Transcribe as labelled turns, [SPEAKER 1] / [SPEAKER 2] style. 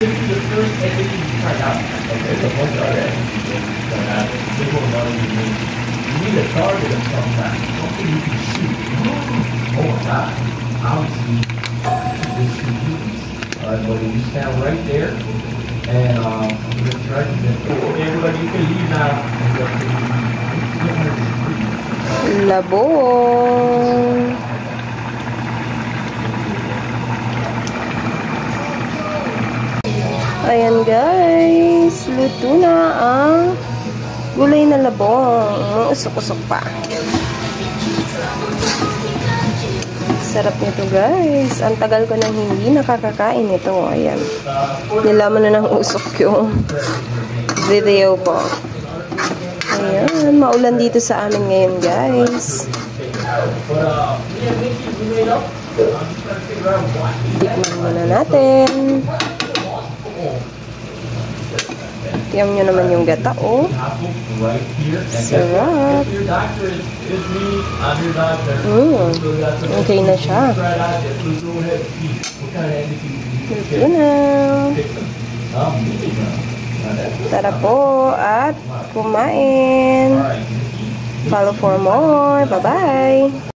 [SPEAKER 1] The first everything you try out. Okay, there's a bunch of other activities that they will know you need. You need a target of some kind, something you can shoot. Oh my God, obviously, this shoot humans. All right, buddy, you stand right there, and I'm gonna try to get. Okay, everybody, you can leave now.
[SPEAKER 2] Labong. Ayan guys, luto na ang gulay na labong. Usok-usok pa. Sarap nito guys. Ang tagal ko nang hindi nakakakain ito. Ayan. Nilaman na ng usok yung video ko. Ayan, maulan dito sa amin ngayon guys. Tikman muna natin. Tingnan nyo naman yung gata, oh. Sarap. Okay na siya. Ito na. Tara po at kumain. Follow for more. Bye-bye.